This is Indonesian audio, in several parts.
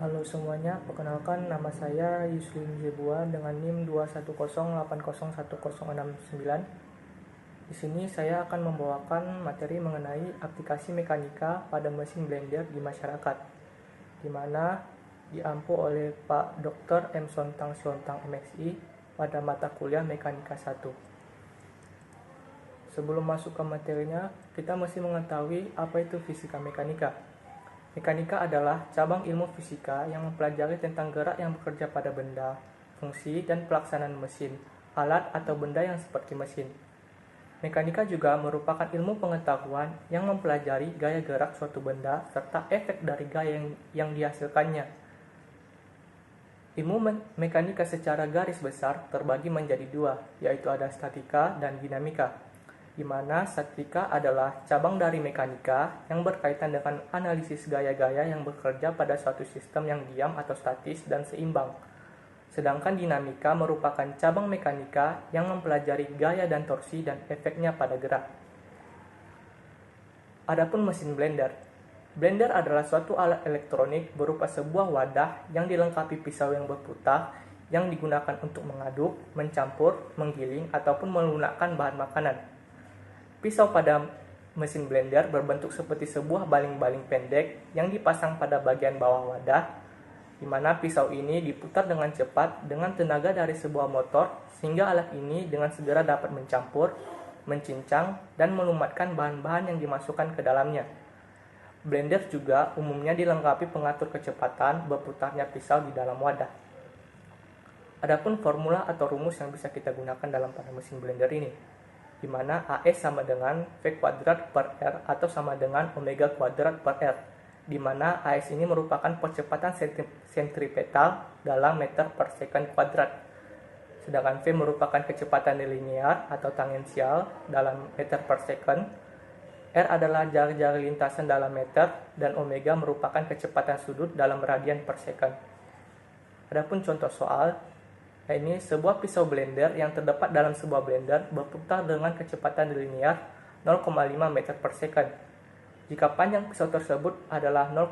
Halo semuanya, perkenalkan nama saya Yuslin Zebua dengan NIM 210801069. Di sini saya akan membawakan materi mengenai aplikasi mekanika pada mesin blender di masyarakat, di mana diampu oleh Pak Dr. M. Sontang Siontang MSI pada mata kuliah Mekanika 1. Sebelum masuk ke materinya, kita mesti mengetahui apa itu fisika mekanika. Mekanika adalah cabang ilmu fisika yang mempelajari tentang gerak yang bekerja pada benda, fungsi, dan pelaksanaan mesin, alat atau benda yang seperti mesin. Mekanika juga merupakan ilmu pengetahuan yang mempelajari gaya gerak suatu benda serta efek dari gaya yang dihasilkannya. Ilmu mekanika secara garis besar terbagi menjadi dua, yaitu ada statika dan dinamika, di mana statika adalah cabang dari mekanika yang berkaitan dengan analisis gaya-gaya yang bekerja pada suatu sistem yang diam atau statis dan seimbang. Sedangkan dinamika merupakan cabang mekanika yang mempelajari gaya dan torsi dan efeknya pada gerak. Adapun mesin blender. Blender adalah suatu alat elektronik berupa sebuah wadah yang dilengkapi pisau yang berputar yang digunakan untuk mengaduk, mencampur, menggiling, ataupun melunakkan bahan makanan. Pisau pada mesin blender berbentuk seperti sebuah baling-baling pendek yang dipasang pada bagian bawah wadah, di mana pisau ini diputar dengan cepat dengan tenaga dari sebuah motor sehingga alat ini dengan segera dapat mencampur, mencincang, dan melumatkan bahan-bahan yang dimasukkan ke dalamnya. Blender juga umumnya dilengkapi pengatur kecepatan berputarnya pisau di dalam wadah. Adapun formula atau rumus yang bisa kita gunakan dalam pada mesin blender ini, di mana AS sama dengan V kuadrat per R atau sama dengan omega kuadrat per R, di mana AS ini merupakan percepatan sentripetal dalam meter per second kuadrat, sedangkan V merupakan kecepatan linear atau tangensial dalam meter per second, R adalah jari-jari lintasan dalam meter, dan omega merupakan kecepatan sudut dalam radian per second. Adapun contoh soal, ini sebuah pisau blender yang terdapat dalam sebuah blender berputar dengan kecepatan linear 0,5 meter per second. Jika panjang pisau tersebut adalah 0,05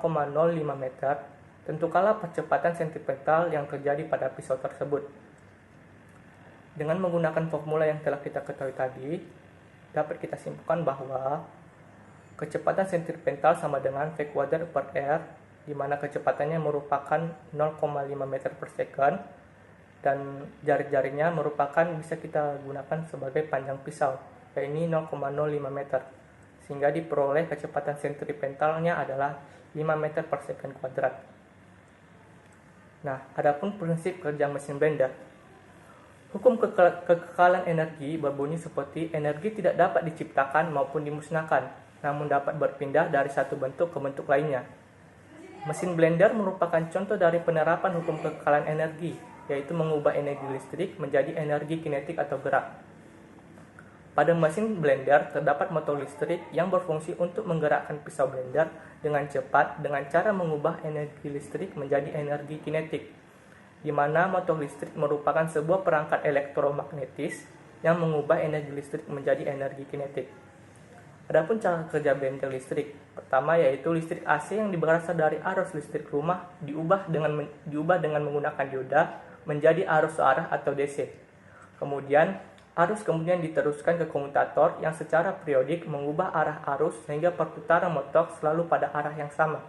meter, tentukanlah percepatan sentripetal yang terjadi pada pisau tersebut. Dengan menggunakan formula yang telah kita ketahui tadi, dapat kita simpulkan bahwa kecepatan sentripetal sama dengan V kuadrat per R, di mana kecepatannya merupakan 0,5 meter per second, dan jari-jarinya merupakan bisa kita gunakan sebagai panjang pisau, yaitu 0,05 meter, sehingga diperoleh kecepatan sentripetalnya adalah 5 meter per second kuadrat. Nah, adapun prinsip kerja mesin blender. Hukum kekekalan energi berbunyi seperti energi tidak dapat diciptakan maupun dimusnahkan, namun dapat berpindah dari satu bentuk ke bentuk lainnya. Mesin blender merupakan contoh dari penerapan hukum kekekalan energi, yaitu mengubah energi listrik menjadi energi kinetik atau gerak. Pada mesin blender terdapat motor listrik yang berfungsi untuk menggerakkan pisau blender dengan cepat dengan cara mengubah energi listrik menjadi energi kinetik, di mana motor listrik merupakan sebuah perangkat elektromagnetis yang mengubah energi listrik menjadi energi kinetik. Adapun cara kerja blender listrik, pertama yaitu listrik AC yang berasal dari arus listrik rumah diubah dengan menggunakan dioda menjadi arus searah atau DC. Kemudian diteruskan ke komutator yang secara periodik mengubah arah arus sehingga perputaran motor selalu pada arah yang sama.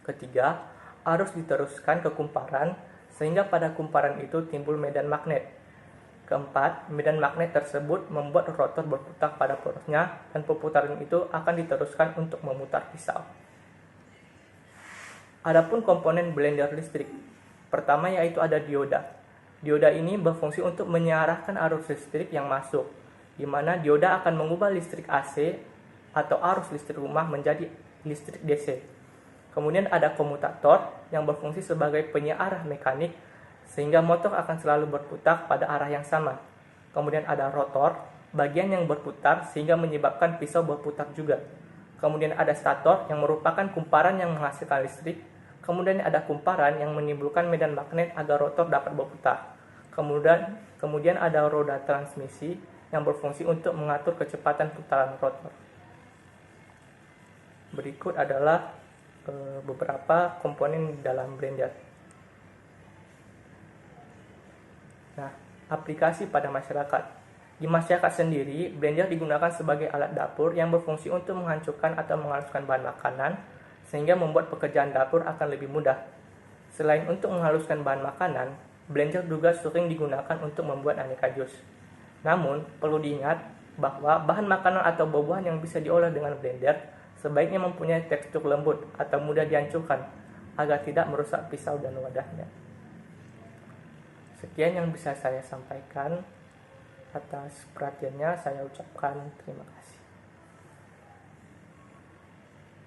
Ketiga, arus diteruskan ke kumparan sehingga pada kumparan itu timbul medan magnet. Keempat, medan magnet tersebut membuat rotor berputar pada porosnya dan perputaran itu akan diteruskan untuk memutar pisau. Adapun komponen blender listrik, pertama yaitu ada dioda. Dioda ini berfungsi untuk mengarahkan arus listrik yang masuk, di mana dioda akan mengubah listrik AC atau arus listrik rumah menjadi listrik DC. Kemudian ada komutator yang berfungsi sebagai penyearah mekanik sehingga motor akan selalu berputar pada arah yang sama. Kemudian ada rotor, bagian yang berputar sehingga menyebabkan pisau berputar juga. Kemudian ada stator yang merupakan kumparan yang menghasilkan listrik. Kemudian ada kumparan yang menimbulkan medan magnet agar rotor dapat berputar. Kemudian ada roda transmisi yang berfungsi untuk mengatur kecepatan putaran rotor. Berikut adalah beberapa komponen dalam blender. Nah, aplikasi pada masyarakat. Di masyarakat sendiri, blender digunakan sebagai alat dapur yang berfungsi untuk menghancurkan atau menghaluskan bahan makanan, sehingga membuat pekerjaan dapur akan lebih mudah. Selain untuk menghaluskan bahan makanan, blender juga sering digunakan untuk membuat aneka jus. Namun, perlu diingat bahwa bahan makanan atau buah-buahan yang bisa diolah dengan blender sebaiknya mempunyai tekstur lembut atau mudah dihancurkan agar tidak merusak pisau dan wadahnya. Sekian yang bisa saya sampaikan. Atas perhatiannya saya ucapkan terima kasih.